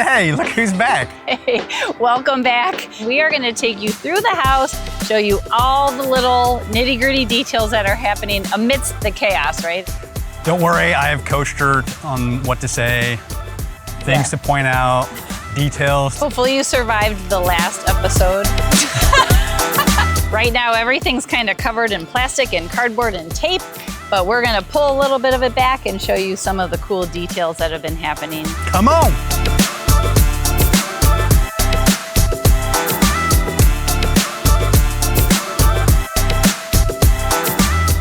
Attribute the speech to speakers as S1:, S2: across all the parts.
S1: Hey, look who's back.
S2: Hey, welcome back. We are going to take you through the house, show you all the little nitty-gritty details that are happening amidst the chaos, right?
S1: Don't worry, I have coached her on what to say, things to point out, details.
S2: Hopefully you survived the last episode. Right now, everything's kind of covered in plastic and cardboard and tape, but we're going to pull a little bit of it back and show you some of the cool details that have been happening.
S1: Come on.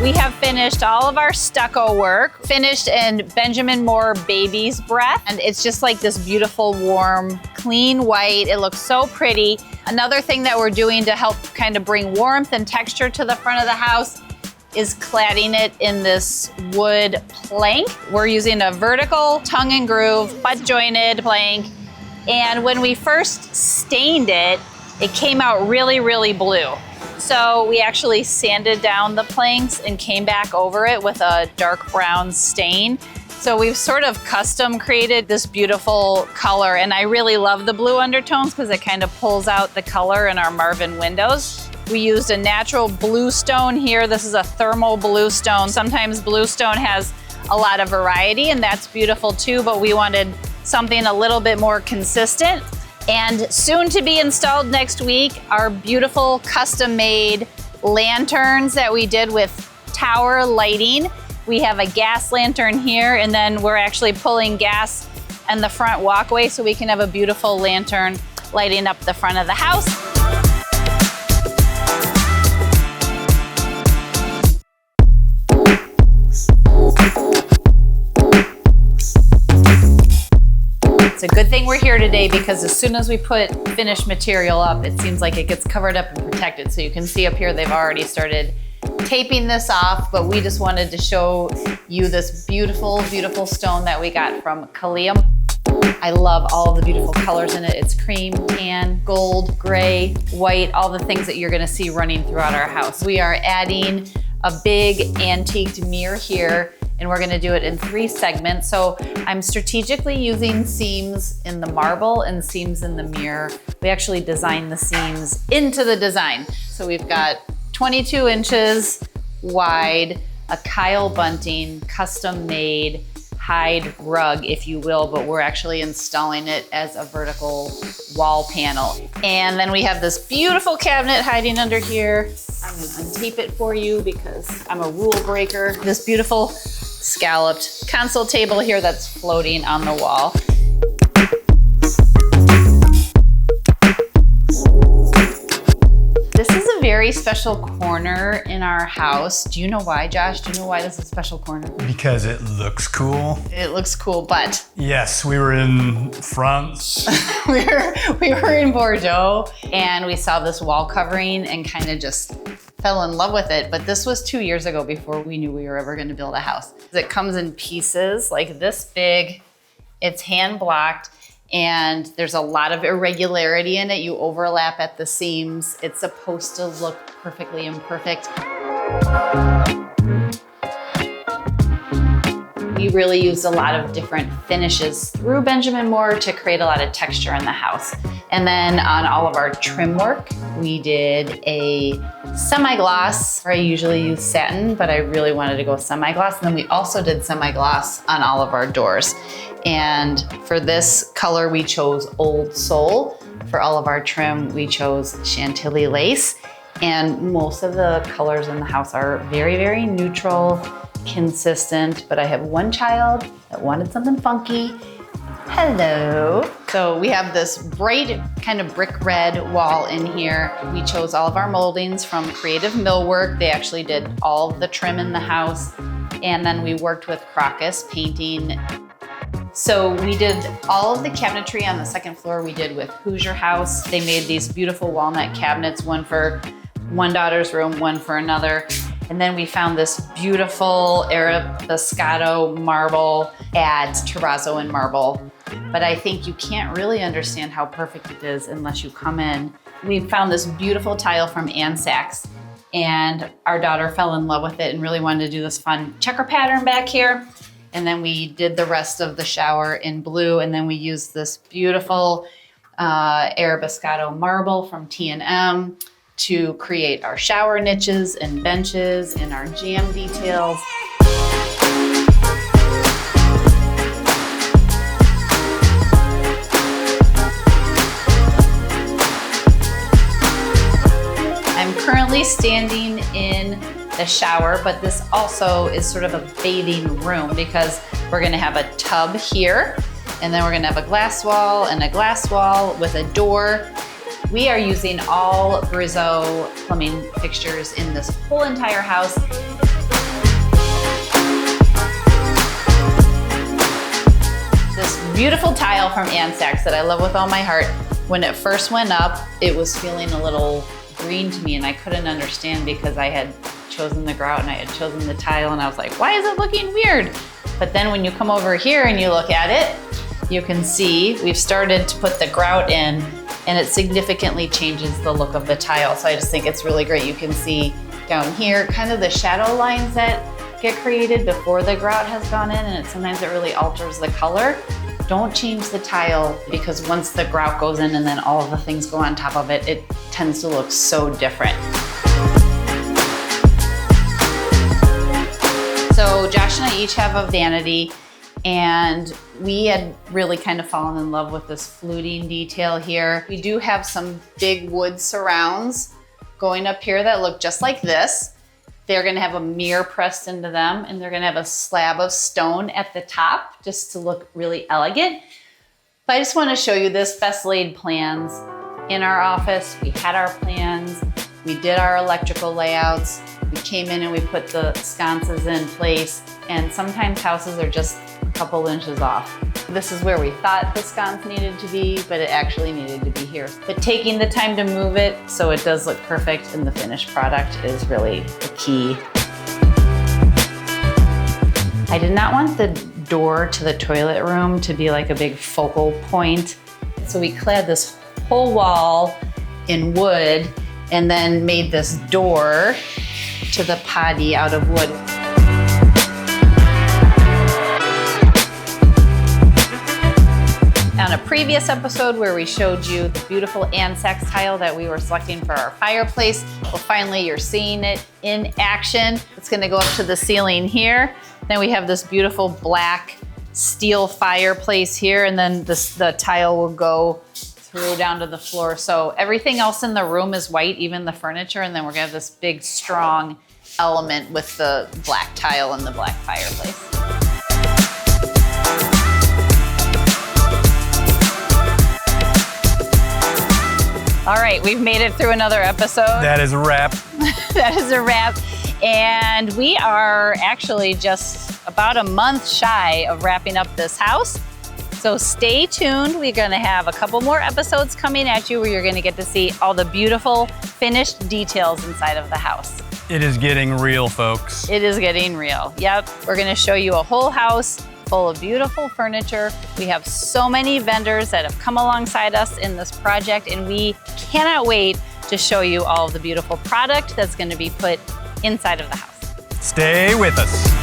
S2: We have finished all of our stucco work, finished in Benjamin Moore Baby's Breath. And it's just like this beautiful, warm, clean white. It looks so pretty. Another thing that we're doing to help kind of bring warmth and texture to the front of the house is cladding it in this wood plank. We're using a vertical tongue and groove, butt jointed plank. And when we first stained it, it came out really, really blue. So we actually sanded down the planks and came back over it with a dark brown stain. So we've sort of custom created this beautiful color, and I really love the blue undertones because it kind of pulls out the color in our Marvin windows. We used a natural bluestone here. This is a thermal bluestone. Sometimes bluestone has a lot of variety, and that's beautiful too, but we wanted something a little bit more consistent. And soon to be installed next week, our beautiful custom-made lanterns that we did with tower lighting. We have a gas lantern here, and then we're actually pulling gas in the front walkway so we can have a beautiful lantern lighting up the front of the house. It's a good thing we're here today because as soon as we put finished material up, it seems like it gets covered up and protected. So you can see up here, they've already started taping this off, but we just wanted to show you this beautiful, beautiful stone that we got from Kalium. I love all of the beautiful colors in it. It's cream, tan, gold, gray, white, all the things that you're gonna see running throughout our house. We are adding a big antiqued mirror here, and we're gonna do it in 3 segments. So I'm strategically using seams in the marble and seams in the mirror. We actually designed the seams into the design. So we've got 22 inches wide, a Kyle bunting, custom made hide rug, if you will, but we're actually installing it as a vertical wall panel. And then we have this beautiful cabinet hiding under here. I'm gonna untape it for you because I'm a rule breaker. This beautiful scalloped console table here that's floating on the wall. This is a very special corner in our house. Do you know why, Josh? Do you know why this is a special corner?
S1: Because it looks cool.
S2: It looks cool, but
S1: Yes, we were in France.
S2: we were in Bordeaux and we saw this wall covering and kind of just fell in love with it. But this was 2 years ago before we knew we were ever going to build a house. It comes in pieces like this big. It's hand blocked and there's a lot of irregularity in it. You overlap at the seams. It's supposed to look perfectly imperfect. We really used a lot of different finishes through Benjamin Moore to create a lot of texture in the house. And then on all of our trim work, we did a semi-gloss. I usually use satin, but I really wanted to go semi-gloss. And then we also did semi-gloss on all of our doors. And for this color, we chose Old Soul. For all of our trim, we chose Chantilly lace. And most of the colors in the house are very, very neutral, consistent, but I have one child that wanted something funky. Hello. So we have this bright kind of brick red wall in here. We chose all of our moldings from Creative Millwork. They actually did all of the trim in the house. And then we worked with Crocus painting. So we did all of the cabinetry on the second floor we did with Hoosier House. They made these beautiful walnut cabinets, one for one daughter's room, one for another. And then we found this beautiful Arabescato marble at Terrazzo and Marble. But I think you can't really understand how perfect it is unless you come in. We found this beautiful tile from Ann Sachs, and our daughter fell in love with it and really wanted to do this fun checker pattern back here. And then we did the rest of the shower in blue. And then we used this beautiful Arabescato marble from T&M to create our shower niches and benches and our jamb details. I'm currently standing in the shower, but this also is sort of a bathing room because we're gonna have a tub here, and then we're gonna have a glass wall and a glass wall with a door. We are using all Brizo plumbing fixtures in this whole entire house. This beautiful tile from Ansax that I love with all my heart. When it first went up, it was feeling a little green to me, and I couldn't understand because I had chosen the grout and I had chosen the tile, and I was like, why is it looking weird? But then when you come over here and you look at it, you can see we've started to put the grout in, and it significantly changes the look of the tile. So I just think it's really great. You can see down here kind of the shadow lines that get created before the grout has gone in, and sometimes it really alters the color. Don't change the tile, because once the grout goes in and then all of the things go on top of it, it tends to look so different. So Josh and I each have a vanity, and we had really kind of fallen in love with this fluting detail here. We do have some big wood surrounds going up here that look just like this. They're gonna have a mirror pressed into them, and they're gonna have a slab of stone at the top just to look really elegant. But I just wanna show you this, best laid plans in our office. We had our plans, we did our electrical layouts, we came in and we put the sconces in place, and sometimes houses are just a couple inches off. This is where we thought the sconce needed to be, but it actually needed to be here. But taking the time to move it so it does look perfect in the finished product is really the key. I did not want the door to the toilet room to be like a big focal point. So we clad this whole wall in wood and then made this door to the potty out of wood. On a previous episode where we showed you the beautiful Ansax tile that we were selecting for our fireplace, well, finally you're seeing it in action. It's gonna go up to the ceiling here. Then we have this beautiful black steel fireplace here, and then the tile will go through down to the floor. So everything else in the room is white, even the furniture, and then we're gonna have this big, strong element with the black tile and the black fireplace. All right, we've made it through another episode.
S1: That is a wrap.
S2: That is a wrap. And we are actually just about a month shy of wrapping up this house. So stay tuned. We're gonna have a couple more episodes coming at you where you're gonna get to see all the beautiful finished details inside of the house.
S1: It is getting real, folks.
S2: It is getting real. Yep, we're gonna show you a whole house full of beautiful furniture. We have so many vendors that have come alongside us in this project, and we cannot wait to show you all of the beautiful product that's gonna be put inside of the house.
S1: Stay with us.